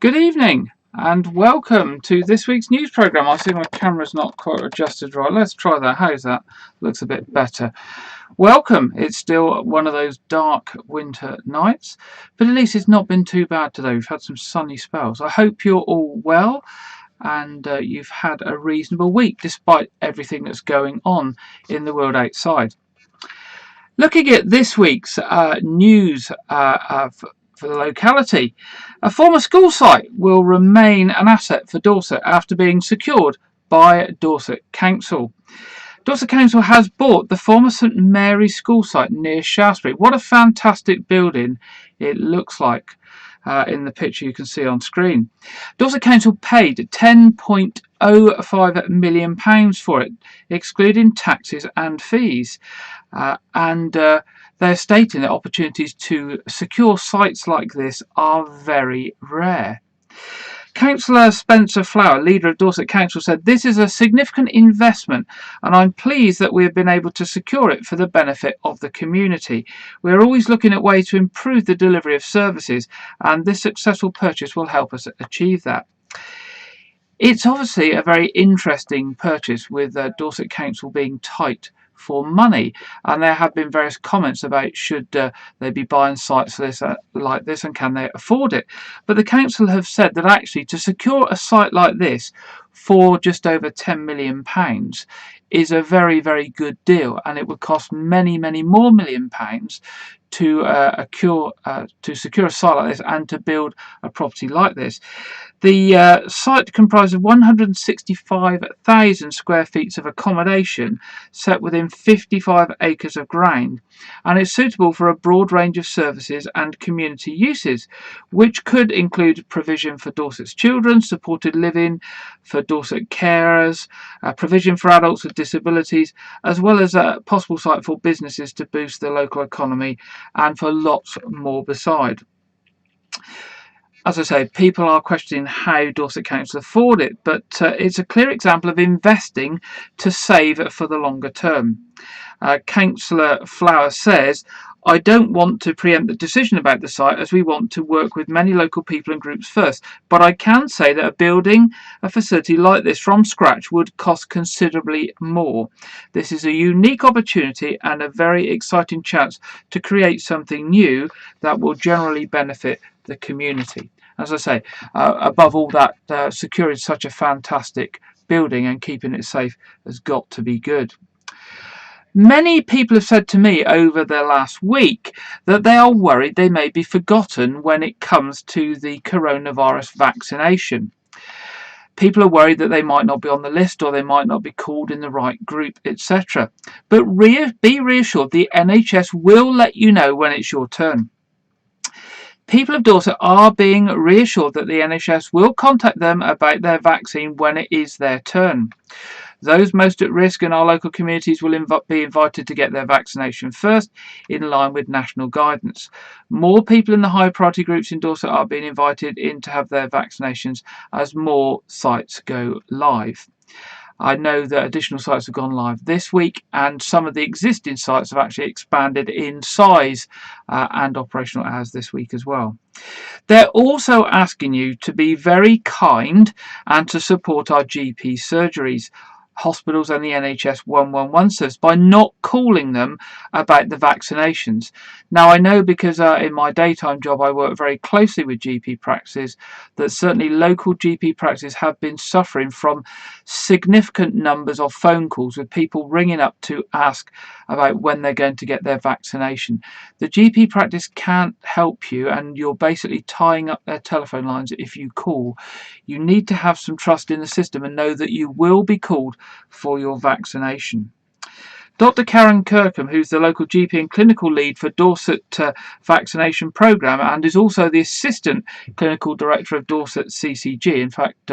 Good evening and welcome to this week's news programme. I see my camera's not quite adjusted right. Let's try that. How's that? Looks a bit better. Welcome. It's still one of those dark winter nights, but at least it's not been too bad today. We've had some sunny spells. I hope you're all well and you've had a reasonable week despite everything that's going on in the world outside. Looking at this week's news for the locality, a former school site will remain an asset for Dorset after being secured by Dorset Council. Dorset Council has bought the former St Mary's school site near Shaftesbury. What a fantastic building it looks like in the picture you can see on screen. Dorset Council paid £10.05 million for it, excluding taxes and fees. They're stating that opportunities to secure sites like this are very rare. Councillor Spencer Flower, leader of Dorset Council, said, "This is a significant investment and I'm pleased that we have been able to secure it for the benefit of the community. We are always looking at ways to improve the delivery of services and this successful purchase will help us achieve that." It's obviously a very interesting purchase with Dorset Council being tight for money, and there have been various comments about should they be buying sites for this like this and can they afford it. But the council have said that actually to secure a site like this for just over £10 million is a very, very good deal, and it would cost many more £1 million to secure a site like this and to build a property like this. The site comprises of 165,000 square feet of accommodation set within 55 acres of ground, and it's suitable for a broad range of services and community uses, which could include provision for Dorset's children, supported living for Dorset carers, provision for adults with disabilities, as well as a possible site for businesses to boost the local economy, and for lots more beside. As I say, people are questioning how Dorset Council afford it, but it's a clear example of investing to save for the longer term. Councillor Flower says, "I don't want to preempt the decision about the site as we want to work with many local people and groups first, but I can say that building a facility like this from scratch would cost considerably more. This is a unique opportunity and a very exciting chance to create something new that will generally benefit the community." As I say, above all that, securing such a fantastic building and keeping it safe has got to be good. Many people have said to me over the last week that they are worried they may be forgotten when it comes to the coronavirus vaccination. People are worried that they might not be on the list or they might not be called in the right group, etc. But be reassured, the NHS will let you know when it's your turn. People of Dorset are being reassured that the NHS will contact them about their vaccine when it is their turn. Those most at risk in our local communities will be invited to get their vaccination first, in line with national guidance. More people in the high priority groups in Dorset are being invited in to have their vaccinations as more sites go live. I know that additional sites have gone live this week, and some of the existing sites have actually expanded in size and operational hours this week as well. They're also asking you to be very kind and to support our GP surgeries, hospitals and the NHS 111 service by not calling them about the vaccinations. Now, I know because in my daytime job I work very closely with GP practices that certainly local GP practices have been suffering from significant numbers of phone calls with people ringing up to ask about when they're going to get their vaccination. The GP practice can't help you, and you're basically tying up their telephone lines if you call. You need to have some trust in the system and know that you will be called for your vaccination. Dr. Karen Kirkham, who's the local GP and clinical lead for Dorset vaccination programme and is also the assistant clinical director of Dorset CCG. In fact,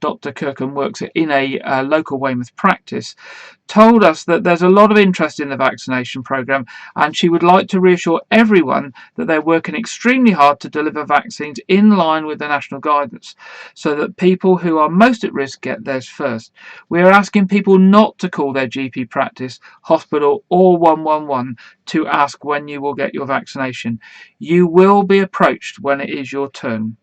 Dr. Kirkham works in a local Weymouth practice, told us that there's a lot of interest in the vaccination programme, and she would like to reassure everyone that they're working extremely hard to deliver vaccines in line with the national guidance so that people who are most at risk get theirs first. We are asking people not to call their GP practice, hospital or 111 to ask when you will get your vaccination. You will be approached when it is your turn.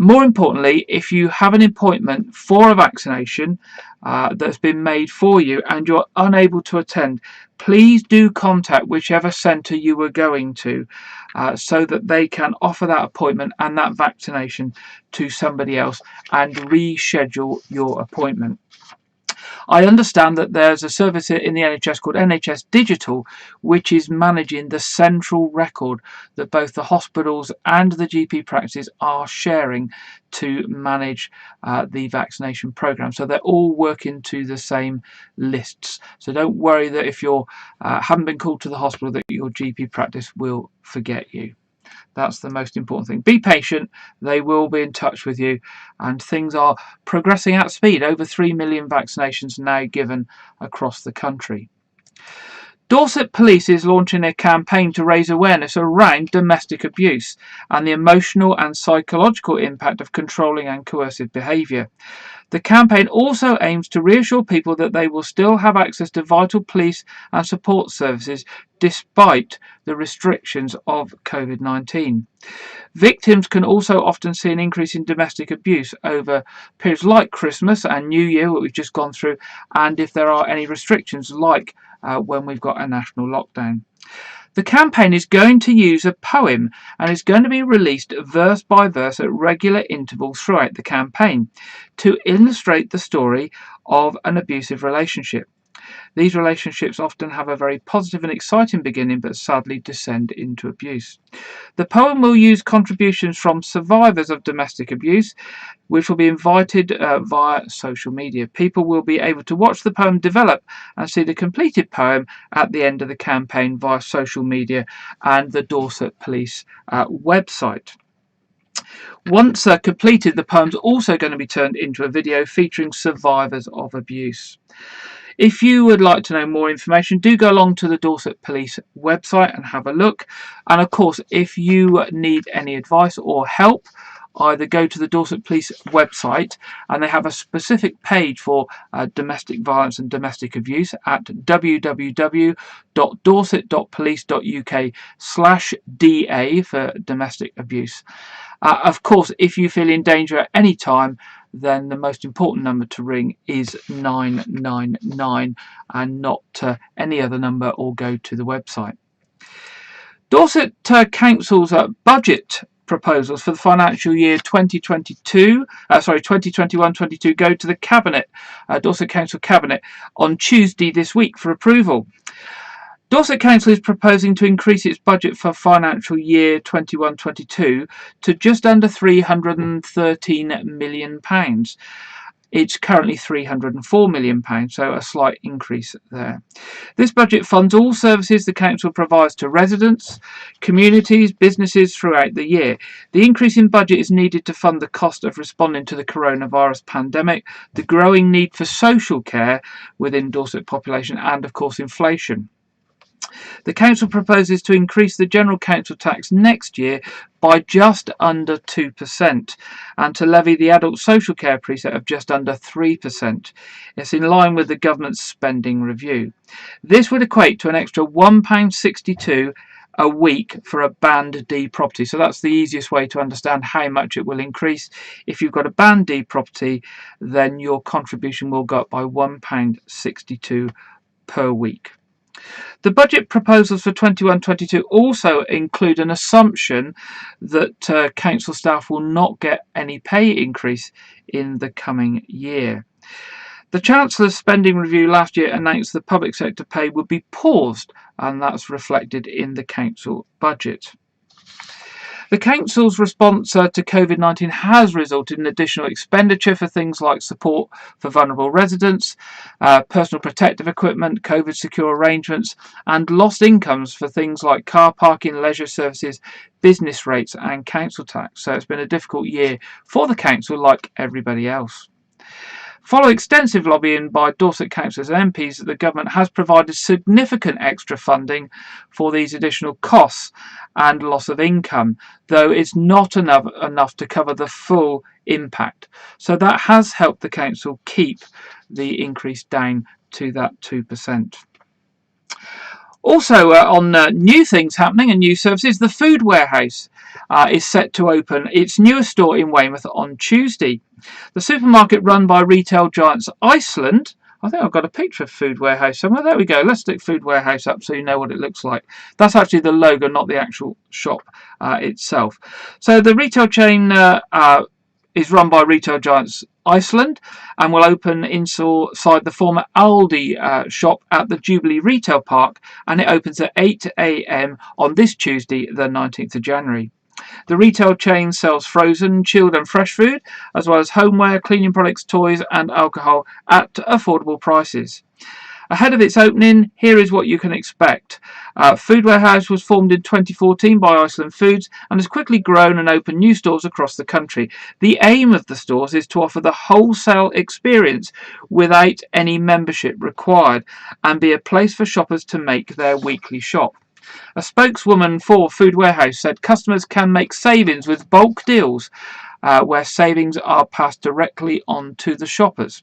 More importantly, if you have an appointment for a vaccination that's been made for you and you're unable to attend, please do contact whichever centre you were going to so that they can offer that appointment and that vaccination to somebody else and reschedule your appointment. I understand that there's a service in the NHS called NHS Digital, which is managing the central record that both the hospitals and the GP practices are sharing to manage the vaccination programme. So they're all working to the same lists. So don't worry that if you haven't been called to the hospital that your GP practice will forget you. That's the most important thing. Be patient. They will be in touch with you. And things are progressing at speed. Over 3 million vaccinations now given across the country. Dorset Police is launching a campaign to raise awareness around domestic abuse and the emotional and psychological impact of controlling and coercive behaviour. The campaign also aims to reassure people that they will still have access to vital police and support services despite the restrictions of COVID-19. Victims can also often see an increase in domestic abuse over periods like Christmas and New Year, what we've just gone through, and if there are any restrictions like when we've got a national lockdown. The campaign is going to use a poem and is going to be released verse by verse at regular intervals throughout the campaign to illustrate the story of an abusive relationship. These relationships often have a very positive and exciting beginning but sadly descend into abuse. The poem will use contributions from survivors of domestic abuse, which will be invited via social media. People will be able to watch the poem develop and see the completed poem at the end of the campaign via social media and the Dorset Police website. Once completed, the poem's also going to be turned into a video featuring survivors of abuse. If you would like to know more information, do go along to the Dorset Police website and have a look. And of course, if you need any advice or help, either go to the Dorset Police website and they have a specific page for domestic violence and domestic abuse at www.dorset.police.uk/DA for domestic abuse. Of course, if you feel in danger at any time, then the most important number to ring is 999 and not any other number, or go to the website. Dorset Council's budget proposals for the financial year 2021-22 go to the Cabinet, Dorset Council Cabinet, on Tuesday this week for approval. Dorset Council is proposing to increase its budget for financial year 21-22 to just under £313 million. It's currently £304 million, so a slight increase there. This budget funds all services the council provides to residents, communities, businesses throughout the year. The increase in budget is needed to fund the cost of responding to the coronavirus pandemic, the growing need for social care within Dorset population, and of course inflation. The council proposes to increase the general council tax next year by just under 2% and to levy the adult social care preset of just under 3%. It's in line with the government's spending review. This would equate to an extra £1.62 a week for a Band D property. So that's the easiest way to understand how much it will increase. If you've got a Band D property, then your contribution will go up by £1.62 per week. The budget proposals for 21-22 also include an assumption that council staff will not get any pay increase in the coming year. The Chancellor's spending review last year announced the public sector pay would be paused, and that's reflected in the council budget. The council's response to COVID-19 has resulted in additional expenditure for things like support for vulnerable residents, personal protective equipment, COVID secure arrangements, and lost incomes for things like car parking, leisure services, business rates and council tax. So it's been a difficult year for the council, like everybody else. Following extensive lobbying by Dorset councillors and MPs, the government has provided significant extra funding for these additional costs and loss of income, though it's not enough to cover the full impact. So that has helped the council keep the increase down to that 2%. Also on new things happening and new services, the food warehouse is set to open its newest store in Weymouth on Tuesday. The supermarket, run by retail giants Iceland, I think I've got a picture of Food Warehouse somewhere. There we go. Let's stick Food Warehouse up so you know what it looks like. That's actually the logo, not the actual shop itself. So the retail chain is run by retail giants Iceland and will open inside the former Aldi shop at the Jubilee Retail Park, and it opens at 8 a.m. on this Tuesday, the 19th of January. The retail chain sells frozen, chilled and fresh food, as well as homeware, cleaning products, toys and alcohol at affordable prices. Ahead of its opening, here is what you can expect. Food Warehouse was formed in 2014 by Iceland Foods and has quickly grown and opened new stores across the country. The aim of the stores is to offer the wholesale experience without any membership required and be a place for shoppers to make their weekly shop. A spokeswoman for Food Warehouse said customers can make savings with bulk deals where savings are passed directly on to the shoppers.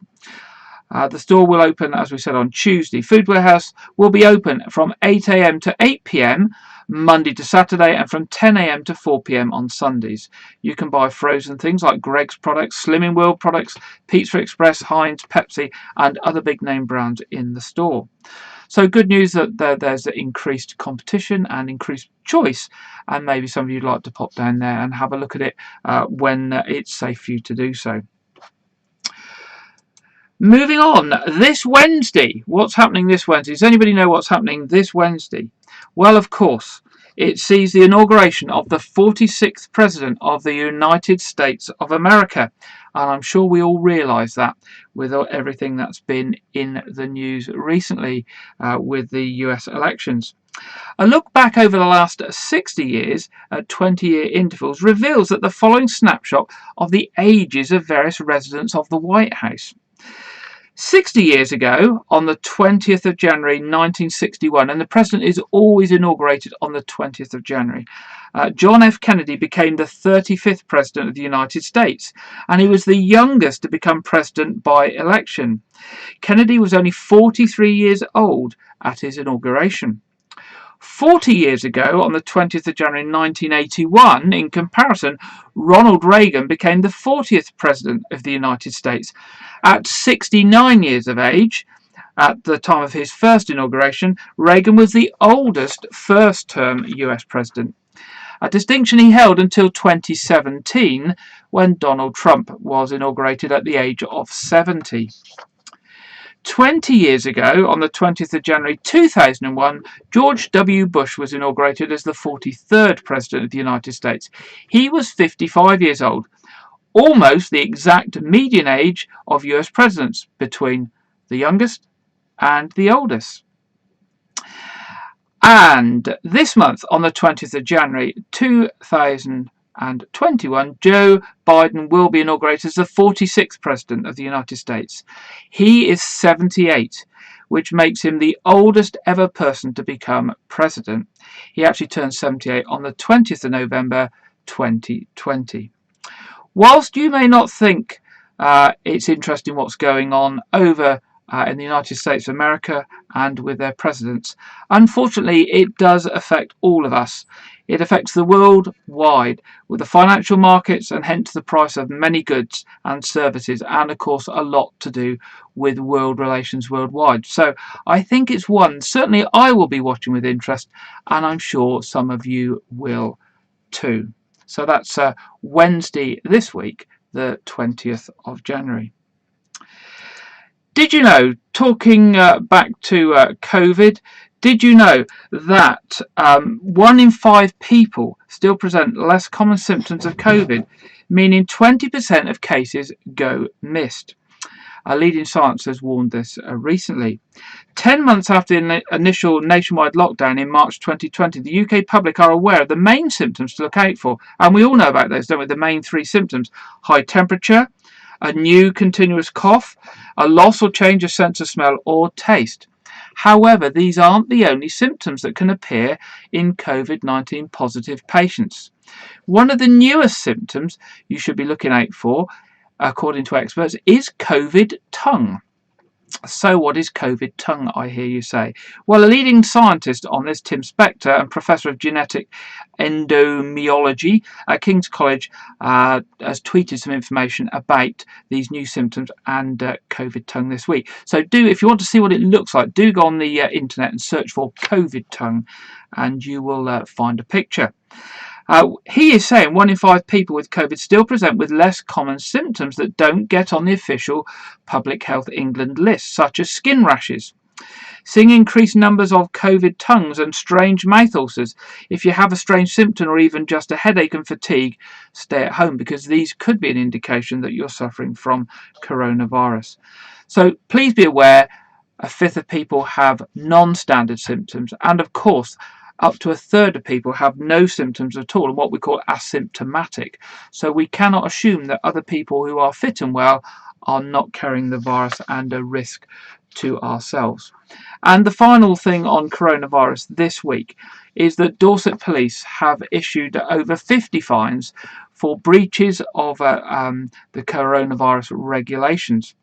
The store will open, as we said, on Tuesday. Food Warehouse will be open from 8 a.m. to 8 p.m. Monday to Saturday and from 10 a.m. to 4 p.m. on Sundays. You can buy frozen things like Greggs products, Slimming World products, Pizza Express, Heinz, Pepsi and other big name brands in the store. So good news that there's increased competition and increased choice, and maybe some of you'd like to pop down there and have a look at it when it's safe for you to do so. Moving on, this Wednesday, what's happening this Wednesday? Does anybody know what's happening this Wednesday? Well, of course, it sees the inauguration of the 46th President of the United States of America. And I'm sure we all realise that with everything that's been in the news recently with the US elections. A look back over the last 60 years at 20-year intervals reveals that the following snapshot of the ages of various residents of the White House. 60 years ago, on the 20th of January 1961, and the president is always inaugurated on the 20th of January, John F. Kennedy became the 35th president of the United States, and he was the youngest to become president by election. Kennedy was only 43 years old at his inauguration. 40 years ago, on the 20th of January 1981, in comparison, Ronald Reagan became the 40th President of the United States. At 69 years of age, at the time of his first inauguration, Reagan was the oldest first-term US President, a distinction he held until 2017, when Donald Trump was inaugurated at the age of 70. 20 years ago, on the 20th of January 2001, George W. Bush was inaugurated as the 43rd President of the United States. He was 55 years old, almost the exact median age of US presidents, between the youngest and the oldest. And this month, on the 20th of January 2021, Joe Biden will be inaugurated as the 46th President of the United States. He is 78, which makes him the oldest ever person to become president. He actually turned 78 on the 20th of November 2020. Whilst you may not think it's interesting what's going on over in the United States of America and with their presidents, unfortunately it does affect all of us. It affects the world wide, with the financial markets and hence the price of many goods and services, and of course a lot to do with world relations worldwide. So I think it's one certainly I will be watching with interest, and I'm sure some of you will too. So that's Wednesday this week, the 20th of January. Did you know, talking back to COVID, did you know that 1 in 5 people still present less common symptoms of COVID, meaning 20% of cases go missed? Leading Science has warned this recently. 10 months after the initial nationwide lockdown in March 2020, the UK public are aware of the main symptoms to look out for. And we all know about those, don't we? The main 3 symptoms: high temperature, a new continuous cough, a loss or change of sense of smell or taste. However, these aren't the only symptoms that can appear in COVID-19 positive patients. One of the newest symptoms you should be looking out for, according to experts, is COVID tongue. So what is COVID tongue, I hear you say? Well, a leading scientist on this, Tim Spector, and Professor of Genetic Endomyology at King's College, has tweeted some information about these new symptoms and COVID tongue this week. So if you want to see what it looks like, do go on the internet and search for COVID tongue and you will find a picture. He is saying 1 in 5 people with COVID still present with less common symptoms that don't get on the official Public Health England list, such as skin rashes. Seeing increased numbers of COVID tongues and strange mouth ulcers. If you have a strange symptom or even just a headache and fatigue, stay at home because these could be an indication that you're suffering from coronavirus. So please be aware, a fifth of people have non-standard symptoms, and of course up to a third of people have no symptoms at all and what we call asymptomatic. So we cannot assume that other people who are fit and well are not carrying the virus and a risk to ourselves. And the final thing on coronavirus this week is that Dorset Police have issued over 50 fines for breaches of the coronavirus regulations.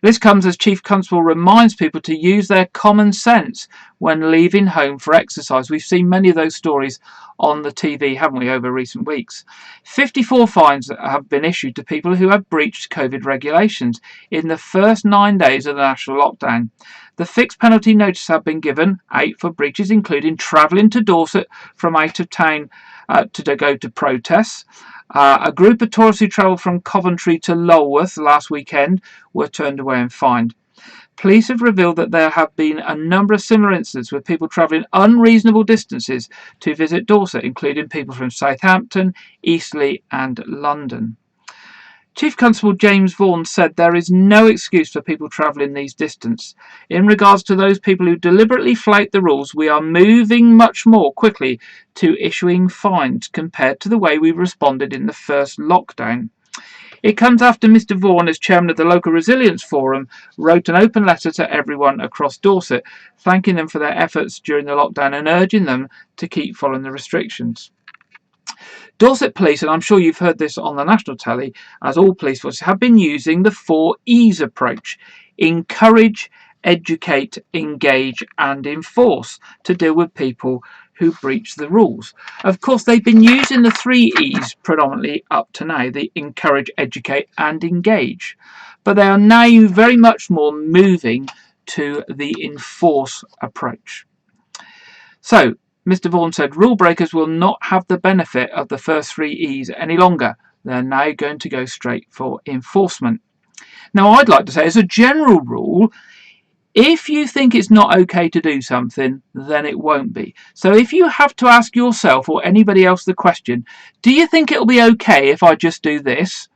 This comes as Chief Constable reminds people to use their common sense when leaving home for exercise. We've seen many of those stories on the TV, haven't we, over recent weeks. 54 fines have been issued to people who have breached COVID regulations in the first 9 days of the national lockdown. The fixed penalty notices have been given out for breaches, including travelling to Dorset from out of town to go to protests. A group of tourists who travelled from Coventry to Lulworth last weekend were turned away and fined. Police have revealed that there have been a number of similar incidents with people travelling unreasonable distances to visit Dorset, including people from Southampton, Eastleigh and London. Chief Constable James Vaughan said there is no excuse for people travelling these distances. In regards to those people who deliberately flout the rules, we are moving much more quickly to issuing fines compared to the way we responded in the first lockdown. It comes after Mr Vaughan, as chairman of the local resilience forum, wrote an open letter to everyone across Dorset, thanking them for their efforts during the lockdown and urging them to keep following the restrictions. Dorset Police, and I'm sure you've heard this on the national telly, as all police forces have been using the 4 E's approach: encourage, educate, engage and enforce, to deal with people who breach the rules. Of course, they've been using the 3 E's predominantly up to now, the encourage, educate and engage. But they are now very much more moving to the enforce approach. So, Mr Vaughan said rule breakers will not have the benefit of the first 3 E's any longer. They're now going to go straight for enforcement. Now, I'd like to say, as a general rule, if you think it's not okay to do something, then it won't be. So if you have to ask yourself or anybody else the question, do you think it'll be okay if I just do this?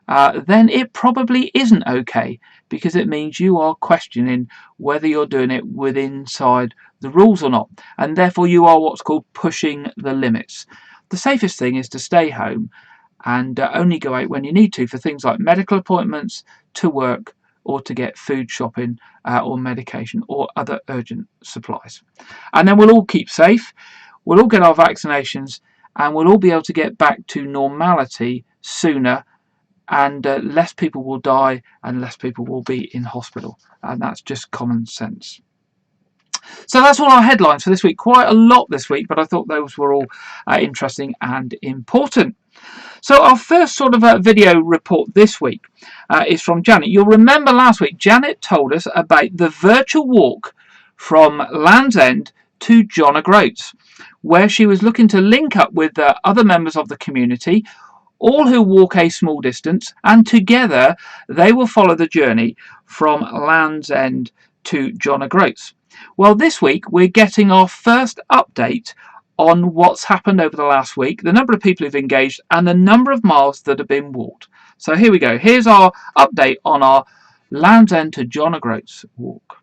Then it probably isn't okay, because it means you are questioning whether you're doing it inside the rules or not, and therefore you are what's called pushing the limits. The safest thing is to stay home and only go out when you need to for things like medical appointments, to work, or to get food shopping or medication or other urgent supplies. And then we'll all keep safe, we'll all get our vaccinations, and we'll all be able to get back to normality sooner, and less people will die and less people will be in hospital. And that's just common sense. So that's all our headlines for this week. Quite a lot this week, but I thought those were all interesting and important. So our first sort of video report this week is from Janet. You'll remember last week Janet told us about the virtual walk from Land's End to John O'Groats, where she was looking to link up with other members of the community, all who walk a small distance, and together they will follow the journey from Land's End to John O'Groats. Well, this week we're getting our first update on what's happened over the last week, the number of people who've engaged and the number of miles that have been walked. So here we go. Here's our update on our Land's End to John O'Groats walk.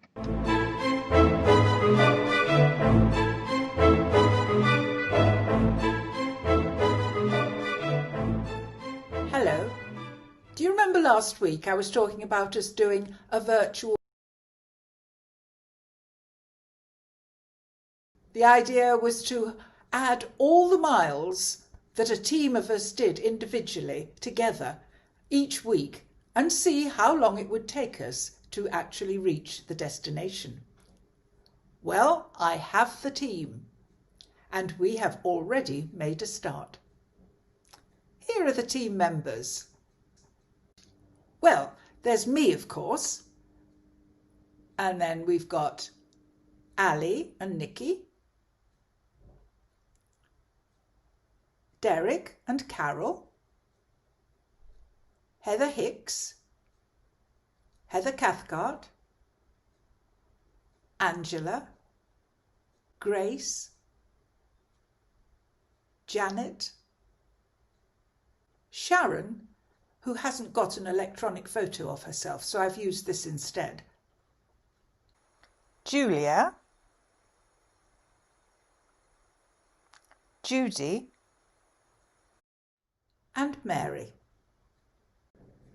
Hello. Do you remember last week I was talking about us doing a virtual? The idea was to add all the miles that a team of us did individually together each week and see how long it would take us to actually reach the destination? Well, I have the team, and we have already made a start. Here are the team members. Well, there's me, of course, and then we've got Ali and Nikki, Derek and Carol, Heather Hicks, Heather Cathcart, Angela, Grace, Janet, Sharon, who hasn't got an electronic photo of herself, so I've used this instead, Julia, Judy, and Mary.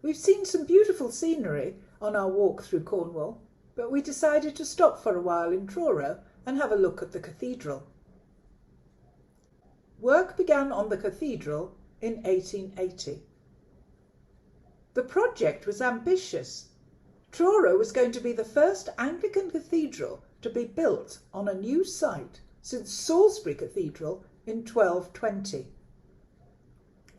We've seen some beautiful scenery on our walk through Cornwall, but we decided to stop for a while in Truro and have a look at the cathedral. Work began on the cathedral in 1880. The project was ambitious. Truro was going to be the first Anglican cathedral to be built on a new site since Salisbury Cathedral in 1220.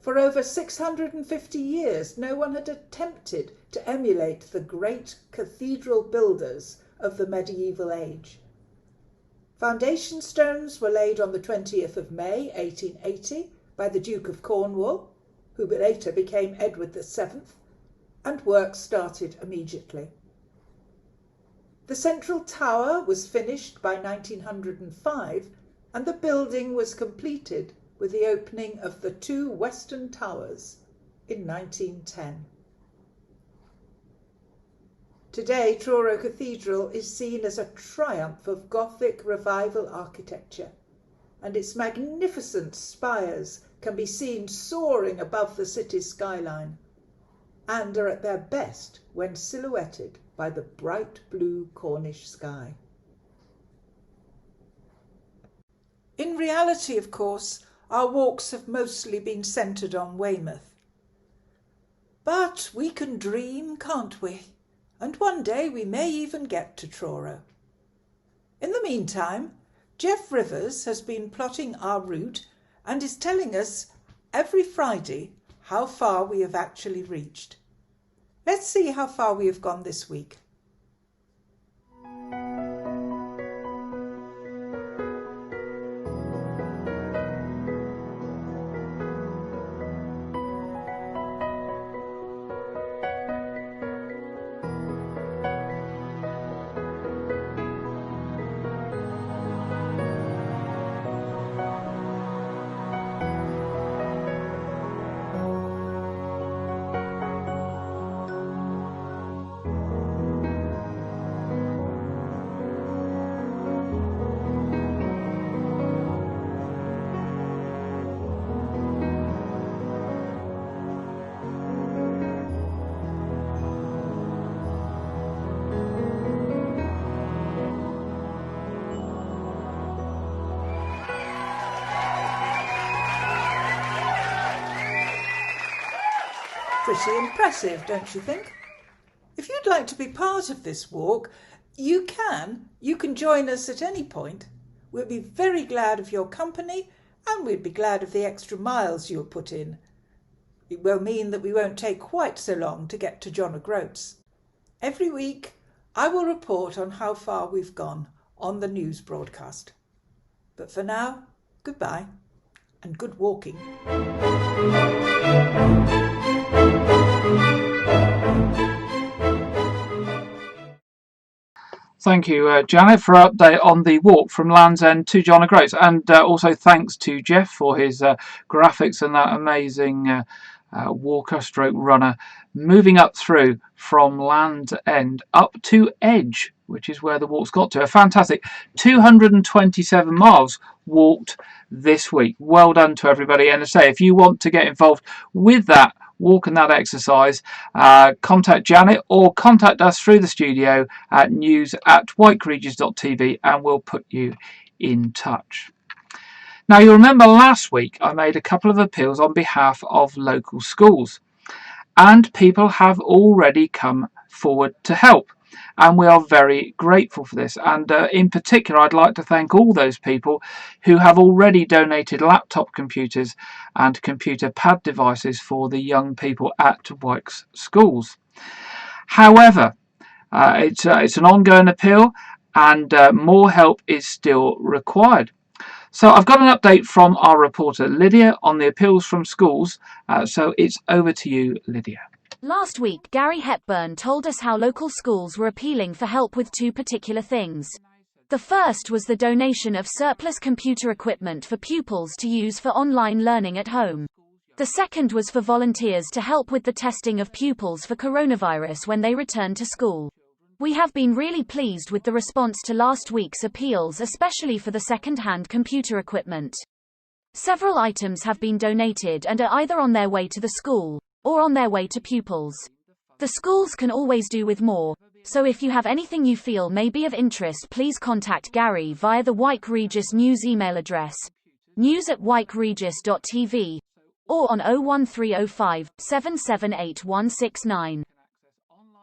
For over 650 years, no one had attempted to emulate the great cathedral builders of the medieval age. Foundation stones were laid on the 20th of May 1880 by the Duke of Cornwall, who later became Edward VII, and work started immediately. The central tower was finished by 1905, and the building was completed with the opening of the two western towers in 1910. Today, Truro Cathedral is seen as a triumph of Gothic revival architecture, and its magnificent spires can be seen soaring above the city's skyline, and are at their best when silhouetted by the bright blue Cornish sky. In reality, of course, our walks have mostly been centred on Weymouth. But we can dream, can't we? And one day we may even get to Truro. In the meantime, Jeff Rivers has been plotting our route and is telling us every Friday how far we have actually reached. Let's see how far we have gone this week. Pretty impressive, don't you think? If you'd like to be part of this walk, you can join us at any point. We'll be very glad of your company, and we'd be glad of the extra miles you'll put in. It will mean that we won't take quite so long to get to John O'Groats. Every week, I will report on how far we've gone on the news broadcast. But for now, goodbye and good walking. Thank you, Janet, for an update on the walk from Land's End to John O'Groats. And also thanks to Jeff for his graphics and that amazing walker stroke runner moving up through from Land's End up to Edge, which is where the walk's got to. A fantastic 227 miles walked this week. Well done to everybody. And I say, if you want to get involved with that walk and that exercise, contact Janet or contact us through the studio at news@WykeRegis.tv and we'll put you in touch. Now, you'll remember last week I made a couple of appeals on behalf of local schools, and people have already come forward to help. and we are very grateful for this. And in particular, I'd like to thank all those people who have already donated laptop computers and computer pad devices for the young people at Wyke's schools. However, it's an ongoing appeal, and more help is still required. So I've got an update from our reporter Lydia on the appeals from schools. So it's over to you, Lydia. Last week, Gary Hepburn told us how local schools were appealing for help with two particular things. The first was the donation of surplus computer equipment for pupils to use for online learning at home. The second was for volunteers to help with the testing of pupils for coronavirus when they return to school. We have been really pleased with the response to last week's appeals, especially for the second-hand computer equipment. Several items have been donated and are either on their way to the school or on their way to pupils. The schools can always do with more, so if you have anything you feel may be of interest, please contact Gary via the WykeRegis news email address, news@wykeregis.tv, or on 01305 778 169.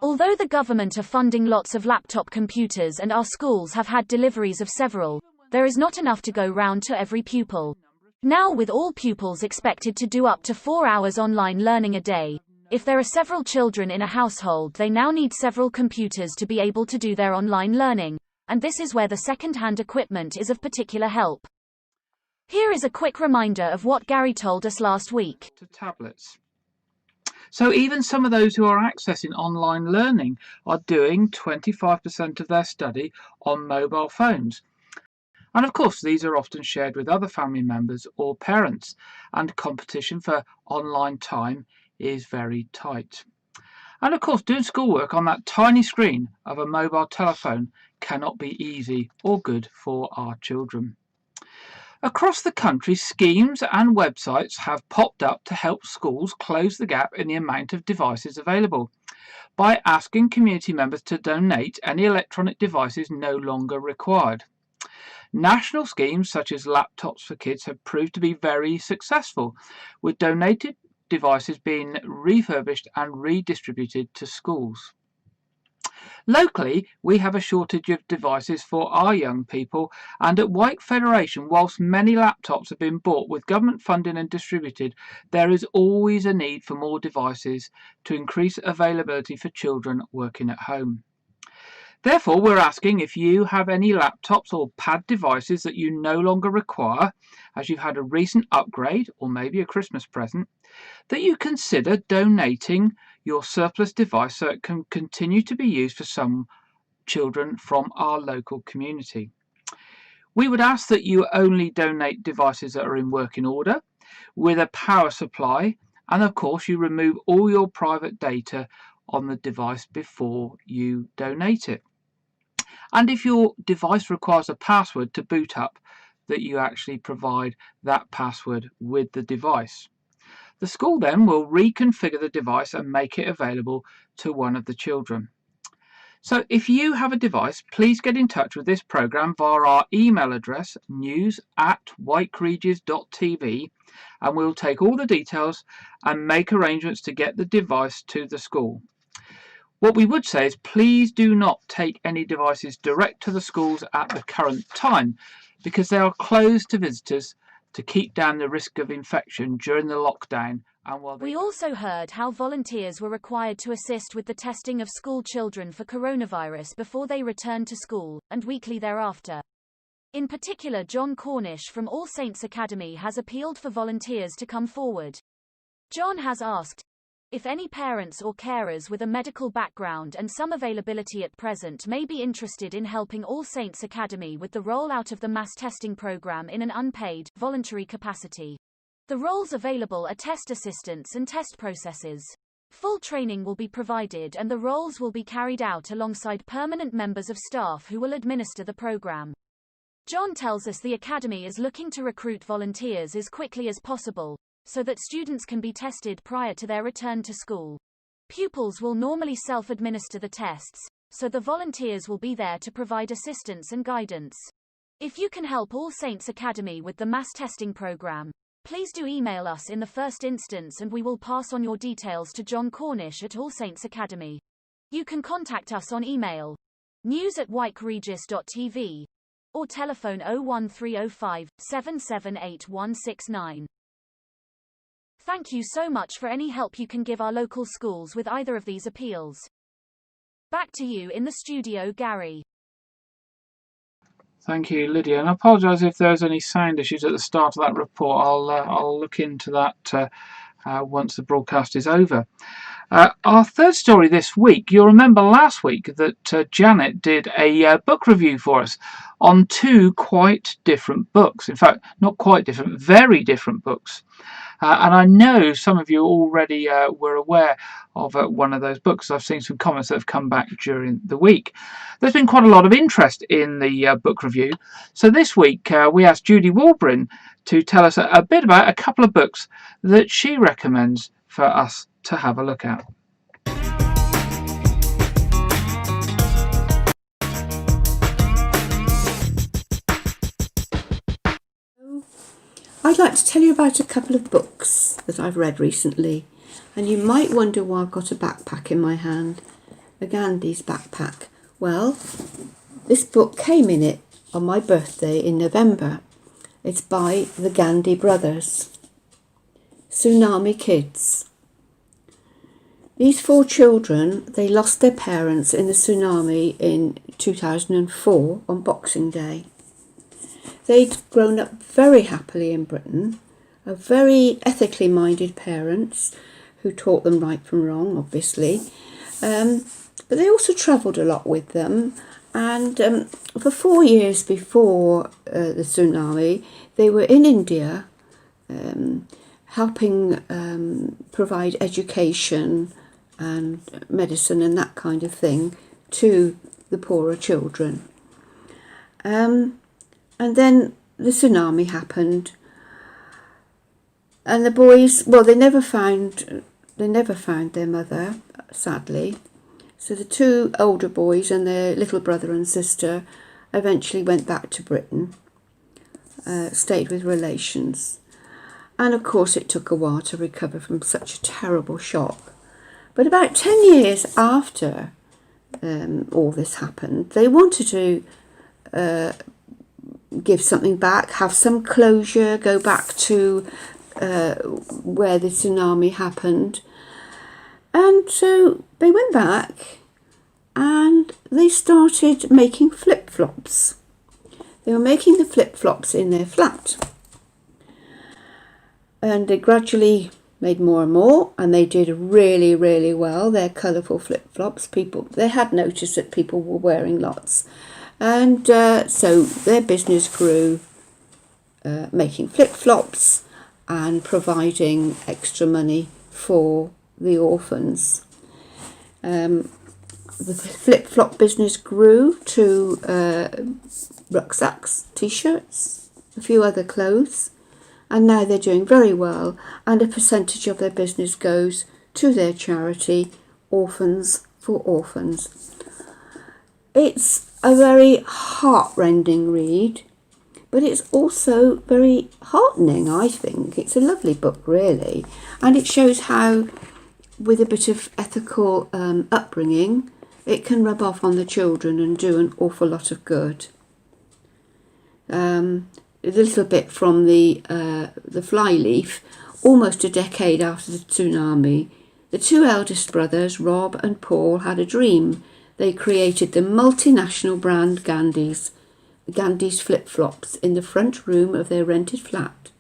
Although the government are funding lots of laptop computers and our schools have had deliveries of several, there is not enough to go round to every pupil. Now, with all pupils expected to do up to 4 hours online learning a day, if there are several children in a household, they now need several computers to be able to do their online learning, and this is where the second-hand equipment is of particular help. Here is a quick reminder of what Gary told us last week. To tablets. So even some of those who are accessing online learning are doing 25% of their study on mobile phones. And of course, these are often shared with other family members or parents, and competition for online time is very tight. And of course, doing schoolwork on that tiny screen of a mobile telephone cannot be easy or good for our children. Across the country, schemes and websites have popped up to help schools close the gap in the amount of devices available by asking community members to donate any electronic devices no longer required. National schemes such as Laptops for Kids have proved to be very successful, with donated devices being refurbished and redistributed to schools. Locally, we have a shortage of devices for our young people, and at Wyke Federation, whilst many laptops have been bought with government funding and distributed, there is always a need for more devices to increase availability for children working at home. Therefore, we're asking if you have any laptops or pad devices that you no longer require, as you've had a recent upgrade or maybe a Christmas present, that you consider donating your surplus device so it can continue to be used for some children from our local community. We would ask that you only donate devices that are in working order, with a power supply, and of course you remove all your private data on the device before you donate it. And if your device requires a password to boot up, that you actually provide that password with the device. The school then will reconfigure the device and make it available to one of the children. So if you have a device, please get in touch with this programme via our email address, news@wykeregis.tv, and we'll take all the details and make arrangements to get the device to the school. What we would say is please do not take any devices direct to the schools at the current time, because they are closed to visitors to keep down the risk of infection during the lockdown. And while We also heard how volunteers were required to assist with the testing of school children for coronavirus before they returned to school, and weekly thereafter. In particular, John Cornish from All Saints Academy has appealed for volunteers to come forward. John has asked if any parents or carers with a medical background and some availability at present may be interested in helping All Saints Academy with the rollout of the mass testing program in an unpaid, voluntary capacity. The roles available are test assistants and test processes. Full training will be provided and the roles will be carried out alongside permanent members of staff who will administer the program. John tells us the Academy is looking to recruit volunteers as quickly as possible, so that students can be tested prior to their return to school. Pupils will normally self-administer the tests, so the volunteers will be there to provide assistance and guidance. If you can help All Saints Academy with the mass testing program, please do email us in the first instance and we will pass on your details to John Cornish at All Saints Academy. You can contact us on email, news@wykeregis.tv, or telephone 01305 778 169. Thank you so much for any help you can give our local schools with either of these appeals. Back to you in the studio, Gary. Thank you, Lydia. And I apologise if there's any sound issues at the start of that report. I'll look into that once the broadcast is over. Our third story this week, you'll remember last week that Janet did a book review for us on two quite different books. In fact, not quite different, very different books. And I know some of you already were aware of one of those books. I've seen some comments that have come back during the week. There's been quite a lot of interest in the book review. So this week we asked Judy Walbrin to tell us a bit about a couple of books that she recommends for us to have a look at. I'd like to tell you about a couple of books that I've read recently, and you might wonder why I've got a backpack in my hand, a Gandhi's backpack. Well, this book came in it on my birthday in November. It's by the Gandhi brothers, Tsunami Kids. These four children, they lost their parents in the tsunami in 2004 on Boxing Day. They'd grown up very happily in Britain, are very ethically minded parents who taught them right from wrong, obviously. But they also travelled a lot with them. And for 4 years before the tsunami, they were in India helping provide education and medicine and that kind of thing to the poorer children. And then the tsunami happened, and the boys, well, they never found their mother, sadly. So the two older boys and their little brother and sister eventually went back to Britain, stayed with relations. And of course it took a while to recover from such a terrible shock. But about 10 years after all this happened, they wanted to give something back, have some closure, go back to where the tsunami happened. And so they went back and they started making flip-flops. They were making the flip-flops in their flat. And they gradually made more and more, and they did really, really well. They're colourful flip-flops. They had noticed that people were wearing lots. And so their business grew, making flip-flops and providing extra money for the orphans. The flip-flop business grew to rucksacks, t-shirts, a few other clothes, and now they're doing very well, and a percentage of their business goes to their charity, Orphans for Orphans. It's a very heart-rending read, but it's also very heartening, I think. It's a lovely book, really, and it shows how, with a bit of ethical upbringing, it can rub off on the children and do an awful lot of good. A little bit from the Flyleaf. Almost a decade after the tsunami, the two eldest brothers, Rob and Paul, had a dream. They created the multinational brand Gandhi's flip-flops in the front room of their rented flat,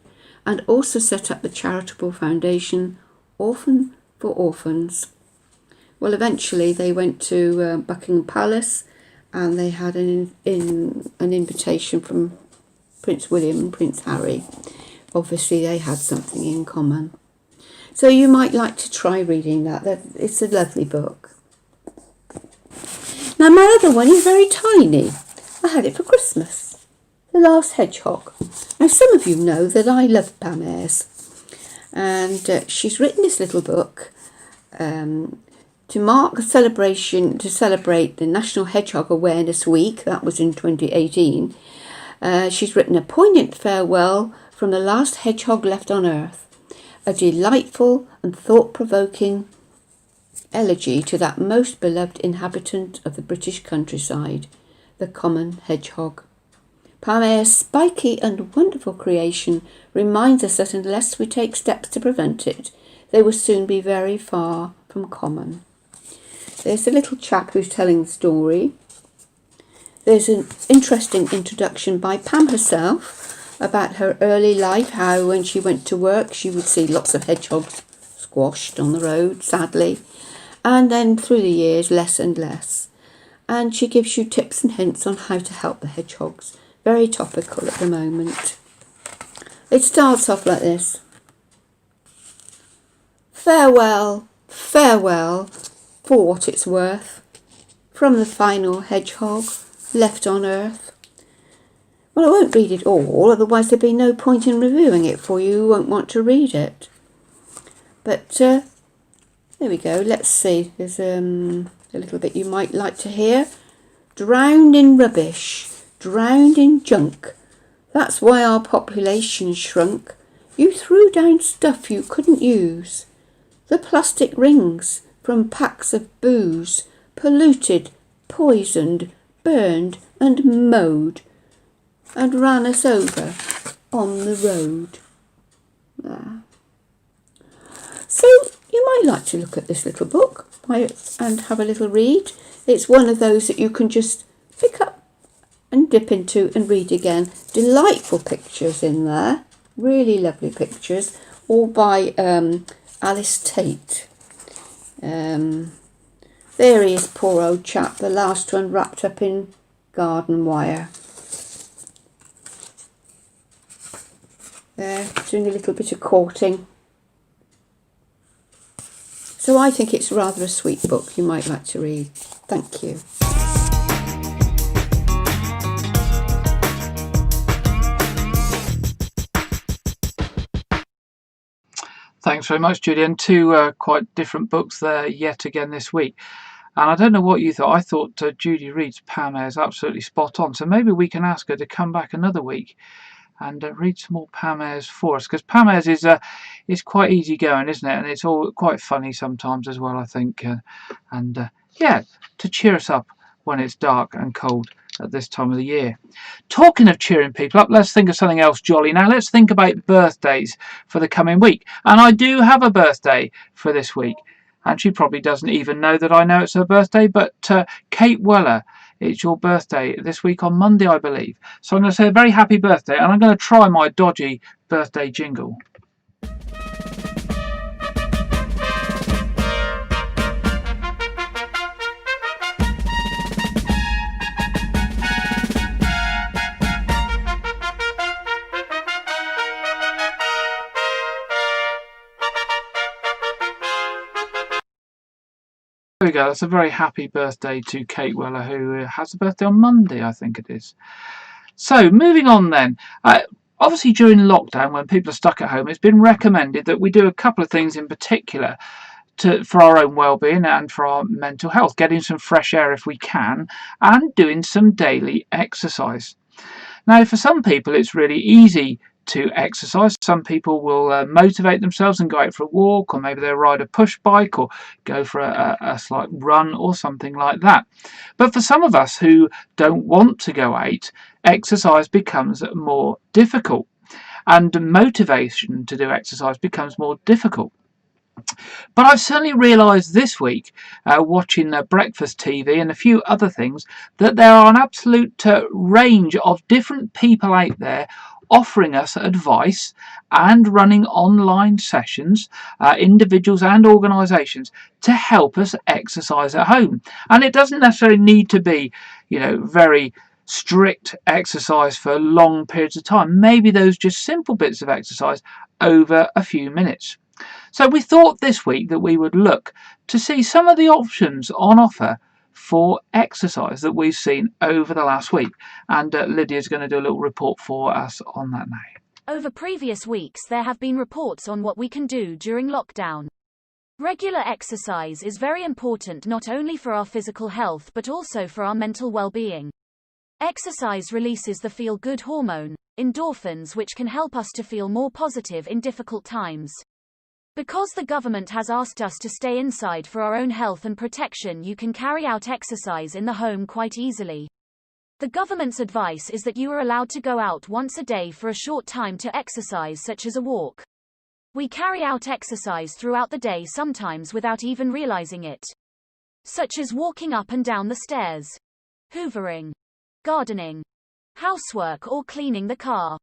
and also set up the charitable foundation Orphan for Orphans. Well, eventually they went to Buckingham Palace, and they had an invitation from Prince William and Prince Harry. Obviously they had something in common. So you might like to try reading that. It's a lovely book. Now my other one is very tiny. I had it for Christmas. The Last Hedgehog. Now some of you know that I love Pam Ayres, and she's written this little book to mark a celebration, to celebrate the National Hedgehog Awareness Week. That was in 2018. She's written a poignant farewell from the last hedgehog left on Earth, a delightful and thought-provoking elegy to that most beloved inhabitant of the British countryside, the common hedgehog. Pamela's spiky and wonderful creation reminds us that unless we take steps to prevent it, they will soon be very far from common. There's a little chap who's telling the story. There's an interesting introduction by Pam herself about her early life, how when she went to work she would see lots of hedgehogs squashed on the road, sadly, and then through the years less and less. And she gives you tips and hints on how to help the hedgehogs. Very topical at the moment. It starts off like this. Farewell, farewell, for what it's worth, from the final hedgehog left on earth. Well, I won't read it all, otherwise there'd be no point in reviewing it for you who won't want to read it. But there we go. Let's see. There's a little bit you might like to hear. Drowned in rubbish, drowned in junk. That's why our population shrunk. You threw down stuff you couldn't use. The plastic rings from packs of booze, polluted, poisoned, burned and mowed, and ran us over on the road. There. So you might like to look at this little book and have a little read. It's one of those that you can just pick up and dip into and read again. Delightful pictures in there, really lovely pictures, all by Alice Tate. There he is, poor old chap, the last one wrapped up in garden wire. There, doing a little bit of courting. So I think it's rather a sweet book you might like to read. Thank you. Thanks very much, Judy. And two quite different books there yet again this week. And I don't know what you thought. I thought Judy Reed's Pam Ayres absolutely spot on. So maybe we can ask her to come back another week and read some more Pam Ayres for us, because Pam Ayres is quite easy going, isn't it? And it's all quite funny sometimes as well, I think. Yeah, to cheer us up when it's dark and cold at this time of the year. Talking of cheering people up, let's think of something else jolly now. Let's think about birthdays for the coming week. And I do have a birthday for this week. And she probably doesn't even know that I know it's her birthday, but Kate Weller, it's your birthday this week on Monday, I believe. So I'm going to say a very happy birthday, and I'm going to try my dodgy birthday jingle. There we go. That's a very happy birthday to Kate Weller, who has a birthday on Monday, I think it is. So, moving on then. Obviously, during lockdown, when people are stuck at home, it's been recommended that we do a couple of things in particular for our own well-being and for our mental health. Getting some fresh air if we can, and doing some daily exercise. Now, for some people, it's really easy to exercise. Some people will motivate themselves and go out for a walk, or maybe they'll ride a push bike or go for a slight run or something like that. But for some of us who don't want to go out, exercise becomes more difficult, and motivation to do exercise becomes more difficult. But I've certainly realised this week, watching breakfast TV and a few other things, that there are an absolute range of different people out there offering us advice and running online sessions, individuals and organisations, to help us exercise at home. And it doesn't necessarily need to be, very strict exercise for long periods of time. Maybe those just simple bits of exercise over a few minutes. So we thought this week that we would look to see some of the options on offer for exercise that we've seen over the last week. And Lydia's going to do a little report for us on that now. Over previous weeks, there have been reports on what we can do during lockdown. Regular exercise is very important not only for our physical health but also for our mental well-being. Exercise releases the feel-good hormone, endorphins, which can help us to feel more positive in difficult times. Because the government has asked us to stay inside for our own health and protection, you can carry out exercise in the home quite easily. The government's advice is that you are allowed to go out once a day for a short time to exercise, such as a walk. We carry out exercise throughout the day, sometimes without even realizing it. Such as walking up and down the stairs, hoovering, gardening, housework, or cleaning the car.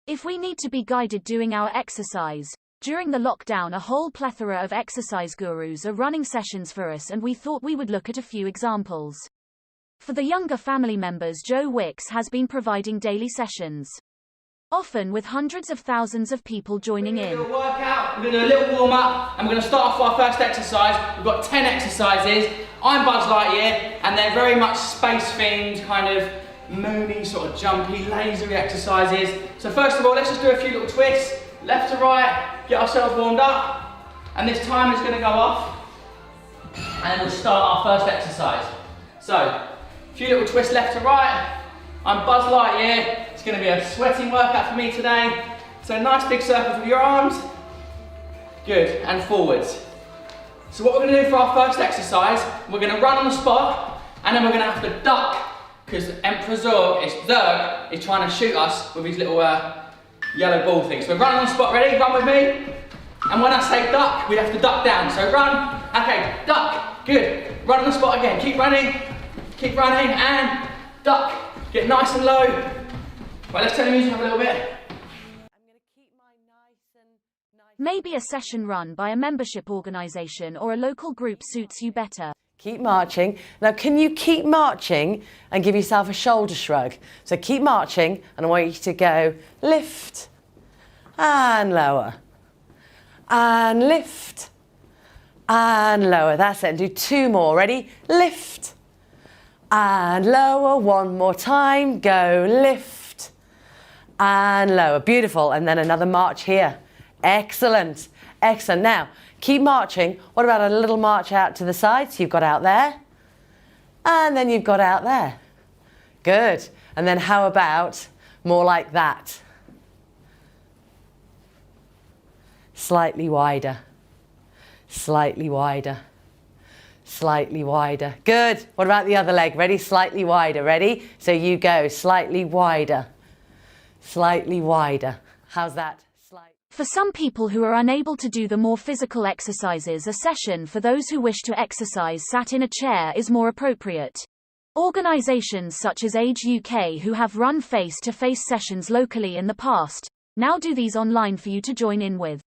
If we need to be guided doing our exercise, during the lockdown a whole plethora of exercise gurus are running sessions for us, and we thought we would look at a few examples. For the younger family members, WykeRegis has been providing daily sessions, often with hundreds of thousands of people joining in. We're going to work out, we're going to do a little warm up, and we're going to start off our first exercise. We've got 10 exercises. I'm Buzz Lightyear, and they're very much space themed, kind of moony, sort of jumpy, lasery exercises. So first of all, let's just do a few little twists, left to right, get ourselves warmed up, and this timer is going to go off, and then we'll start our first exercise. So, a few little twists left to right. I'm Buzz Lightyear. It's going to be a sweating workout for me today. So nice big circles with your arms. Good, and forwards. So what we're going to do for our first exercise, we're going to run on the spot, and then we're going to have to duck, because Emperor Zurg is trying to shoot us with his little yellow ball thing. So we're running on the spot, ready? Run with me. And when I say duck, we have to duck down. So run, okay, duck, good. Run on the spot again, keep running, and duck. Get nice and low. Right, let's turn the music up a little bit. Maybe a session run by a membership organisation or a local group suits you better. Keep marching. Now, can you keep marching and give yourself a shoulder shrug? So keep marching, and I want you to go lift and lower and lift and lower. That's it. And do 2 more. Ready? Lift and lower. 1 more time. Go lift and lower. Beautiful. And then another march here. Excellent. Excellent. Now, keep marching. What about a little march out to the side? So you've got out there, and then you've got out there. Good. And then how about more like that? Slightly wider. Slightly wider. Slightly wider. Good. What about the other leg? Ready? Slightly wider. Ready? So you go slightly wider. Slightly wider. How's that? For some people who are unable to do the more physical exercises, a session for those who wish to exercise sat in a chair is more appropriate. Organisations such as Age UK, who have run face-to-face sessions locally in the past, now do these online for you to join in with.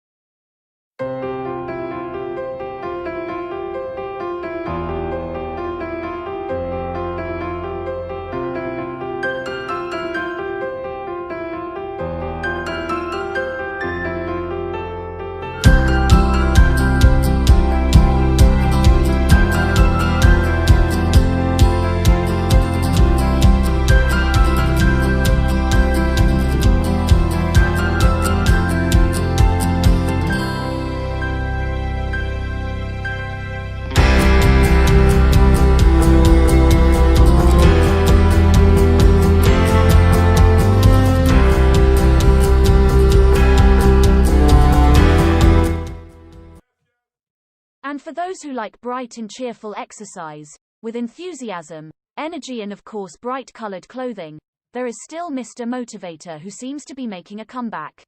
And for those who like bright and cheerful exercise, with enthusiasm, energy and of course bright coloured clothing, there is still Mr. Motivator, who seems to be making a comeback.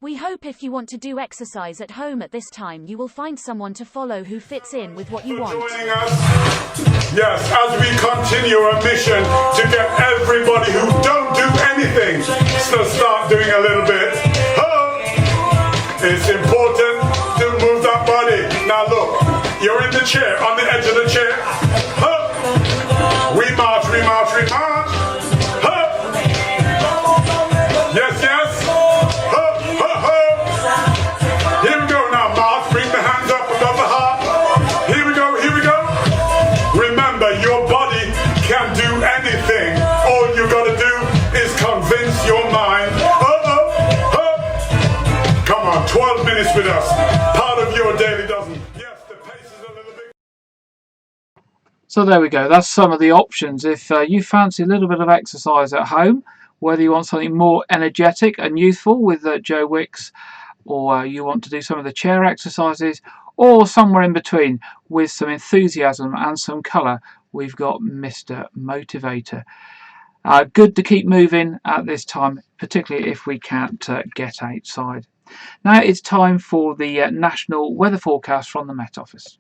We hope if you want to do exercise at home at this time, you will find someone to follow who fits in with what you want. Joining us. Yes, as we continue our mission to get everybody who don't do anything to start doing a little bit. It's important to move that body. Now look, you're in the chair, on the edge of the chair. We march, we march, we march. Yes, yes. Here we go now, march. Bring the hands up above the heart. Here we go, here we go. Remember, your body can do anything. All you gotta do is convince your mind. Come on, 12 minutes with us. Part of your daily dozen. Yes, the pace is a little bit. So there we go. That's some of the options. If you fancy a little bit of exercise at home, whether you want something more energetic and youthful with WykeRegis, or you want to do some of the chair exercises, or somewhere in between with some enthusiasm and some colour, we've got Mr. Motivator. Good to keep moving at this time, particularly if we can't get outside. Now it's time for the national weather forecast from the Met Office.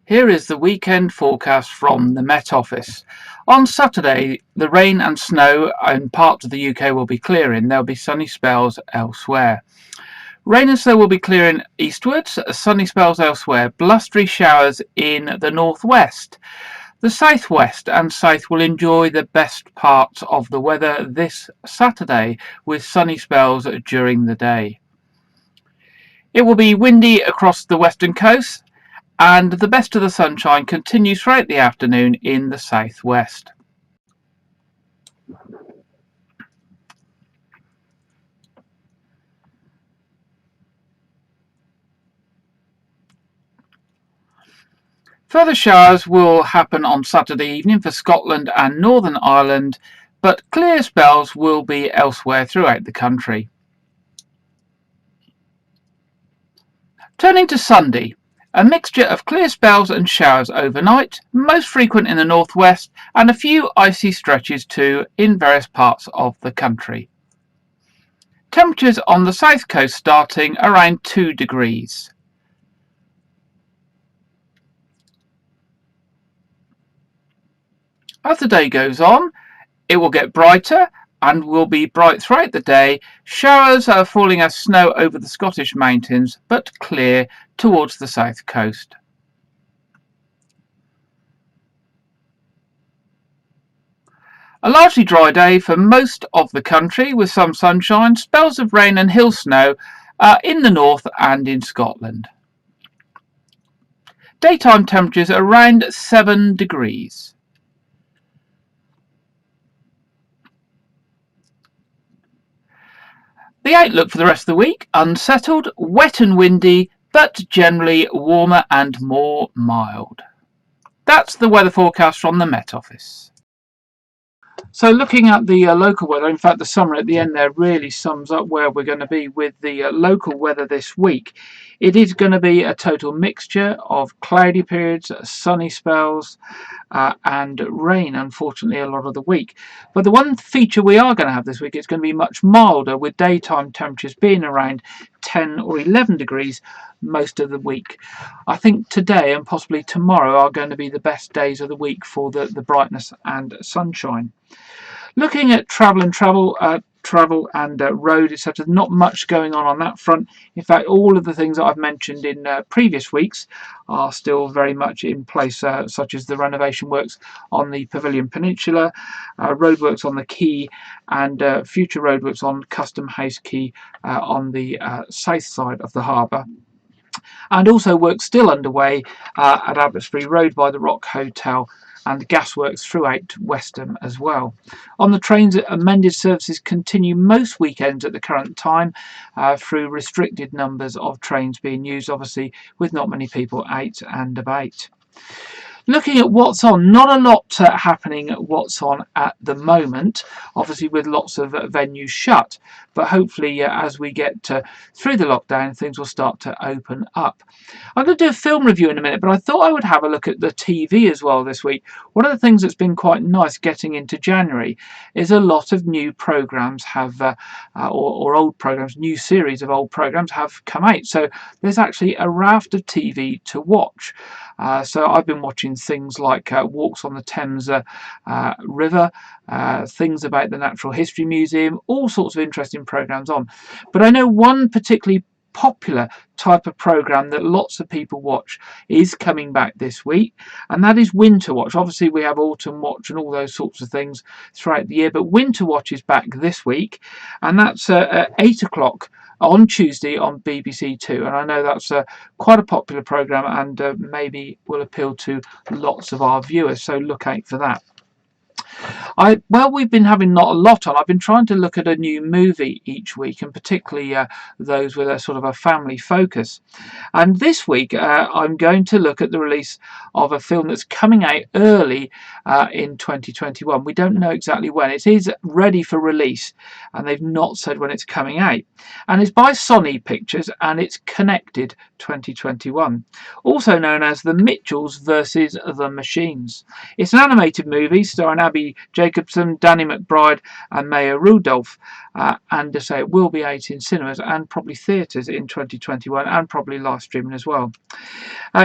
Here is the weekend forecast from the Met Office. On Saturday, the rain and snow in parts of the UK will be clearing. There'll be sunny spells elsewhere. Rain and snow will be clearing eastwards, sunny spells elsewhere, blustery showers in the northwest. The southwest and south will enjoy the best parts of the weather this Saturday with sunny spells during the day. It will be windy across the western coast, and the best of the sunshine continues throughout the afternoon in the southwest. Further showers will happen on Saturday evening for Scotland and Northern Ireland, but clear spells will be elsewhere throughout the country. Turning to Sunday, a mixture of clear spells and showers overnight, most frequent in the northwest, and a few icy stretches too in various parts of the country. Temperatures on the south coast starting around 2 degrees. As the day goes on, it will get brighter and will be bright throughout the day. Showers are falling as snow over the Scottish mountains, but clear towards the south coast. A largely dry day for most of the country with some sunshine, spells of rain and hill snow in the north and in Scotland. Daytime temperatures around 7 degrees. The outlook for the rest of the week, unsettled, wet and windy, but generally warmer and more mild. That's the weather forecast from the Met Office. So looking at the local weather, in fact the summary at the end there really sums up where we're going to be with the local weather this week. It is going to be a total mixture of cloudy periods, sunny spells and rain, unfortunately, a lot of the week. But the one feature we are going to have this week is going to be much milder, with daytime temperatures being around 10 or 11 degrees most of the week. I think today and possibly tomorrow are going to be the best days of the week for the brightness and sunshine. Looking at travel and road, etc., not much going on that front. In fact, all of the things that I've mentioned in previous weeks are still very much in place, such as the renovation works on the Pavilion Peninsula, roadworks on the Quay, and future roadworks on Custom House Quay on the south side of the harbour. And also work still underway at Abbotsbury Road by the Rock Hotel, and gasworks throughout Westham as well. On the trains, amended services continue most weekends at the current time through restricted numbers of trains being used, obviously with not many people out and about. Looking at what's on, not a lot happening at what's on at the moment, obviously with lots of venues shut, but hopefully as we get through the lockdown, things will start to open up. I'm going to do a film review in a minute, but I thought I would have a look at the TV as well this week. One of the things that's been quite nice getting into January is a lot of new programmes have, or old programmes, new series of old programmes have come out. So there's actually a raft of TV to watch. So I've been watching things like Walks on the Thames River, things about the Natural History Museum, all sorts of interesting programmes on. But I know one particularly popular type of programme that lots of people watch is coming back this week, and that is Winter Watch. Obviously we have Autumn Watch and all those sorts of things throughout the year, but Winter Watch is back this week, and that's at 8 o'clock on Tuesday on BBC Two, and I know that's quite a popular programme and maybe will appeal to lots of our viewers, so look out for that. We've been having not a lot on. I've been trying to look at a new movie each week, and particularly those with a sort of a family focus. And this week, I'm going to look at the release of a film that's coming out early in 2021. We don't know exactly when. It is ready for release, and they've not said when it's coming out. And it's by Sony Pictures, and it's Connected 2021, also known as The Mitchells versus the Machines. It's an animated movie starring Abby Jacobson, Danny McBride, and Maya Rudolph. And to say it will be out in cinemas and probably theatres in 2021, and probably live streaming as well.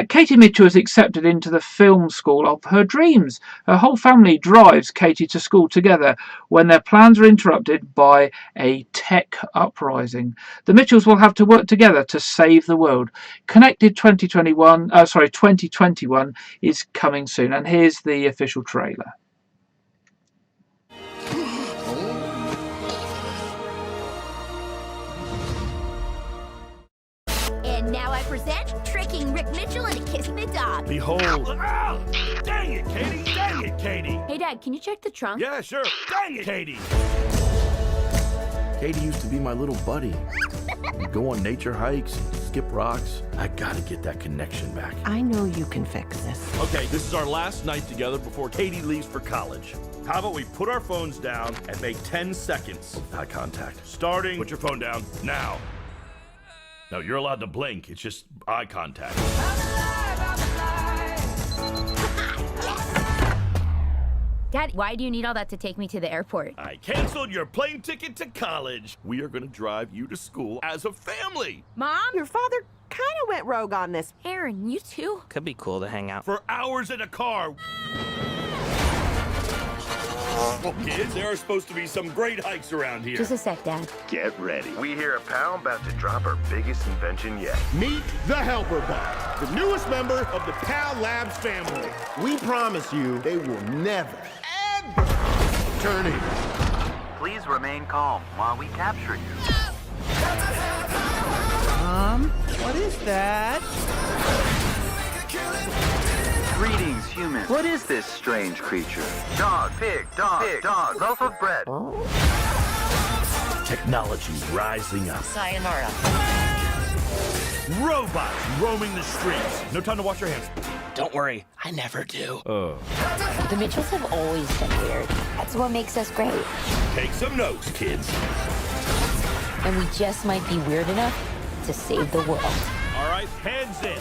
Katie Mitchell is accepted into the film school of her dreams. Her whole family drives Katie to school together when their plans are interrupted by a tech uprising. The Mitchells will have to work together to save the world. Connected 2021 is coming soon, and here's the official trailer. And now I present tricking Rick Mitchell into kissing the dog. Behold. Ow! Dang it, Katie! Dang it, Katie! Hey, Dad, can you check the trunk? Yeah, sure. Dang it, Katie! Katie used to be my little buddy. We'd go on nature hikes, skip rocks. I gotta get that connection back. I know you can fix this. Okay, this is our last night together before Katie leaves for college. How about we put our phones down and make 10 seconds eye contact? Starting. Put your phone down now. No, you're allowed to blink. It's just eye contact. Dad, why do you need all that to take me to the airport? I canceled your plane ticket to college. We are going to drive you to school as a family. Mom? Your father kind of went rogue on this. Aaron, you too? Could be cool to hang out. For hours in a car. Well, kids, there are supposed to be some great hikes around here. Just a sec, Dad. Get ready. We hear a pal about to drop our biggest invention yet. Meet the Helper Bot, the newest member of the PAL Labs family. We promise you they will never, ever turn in. Please remain calm while we capture you. What is that? Greetings, humans. What is this strange creature? Dog, pig, loaf of bread. Technology rising up. Sayonara. Robots roaming the streets. No time to wash your hands. Don't worry, I never do. The Mitchells have always been weird. That's what makes us great. Take some notes, kids. And we just might be weird enough to save the world. All right, hands in.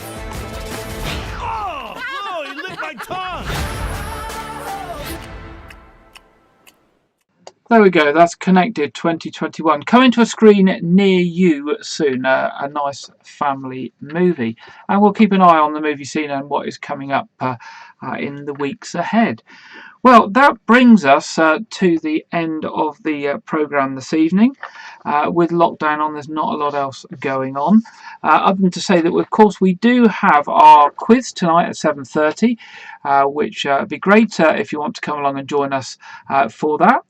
Oh, he licked my tongue. There we go, that's Connected 2021. Coming to a screen near you soon, a nice family movie. And we'll keep an eye on the movie scene and what is coming up in the weeks ahead. Well, that brings us to the end of the programme this evening. With lockdown on, there's not a lot else going on. Other than to say that, of course, we do have our quiz tonight at 7:30, which would be great if you want to come along and join us for that.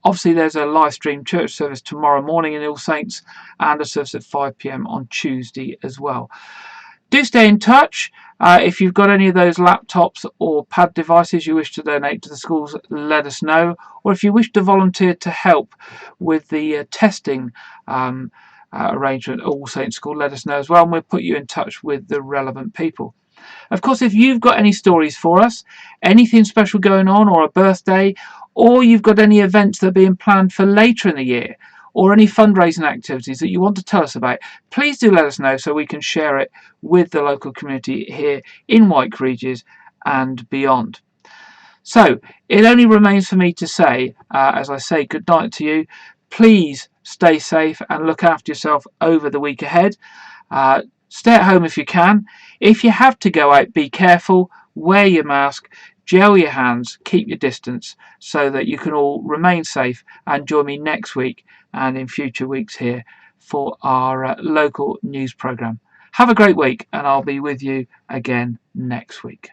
Obviously, there's a live stream church service tomorrow morning in All Saints and a service at 5 p.m. on Tuesday as well. Do stay in touch. If you've got any of those laptops or pad devices you wish to donate to the schools, let us know. Or if you wish to volunteer to help with the testing arrangement at All Saints School, let us know as well, and we'll put you in touch with the relevant people. Of course, if you've got any stories for us, anything special going on, or a birthday, or you've got any events that are being planned for later in the year, or any fundraising activities that you want to tell us about, please do let us know so we can share it with the local community here in WykeRegis and beyond. So it only remains for me to say, as I say good night to you, please stay safe and look after yourself over the week ahead. Stay at home if you can. If you have to go out, be careful, wear your mask, gel your hands, keep your distance so that you can all remain safe, and join me next week and in future weeks here for our local news programme. Have a great week, and I'll be with you again next week.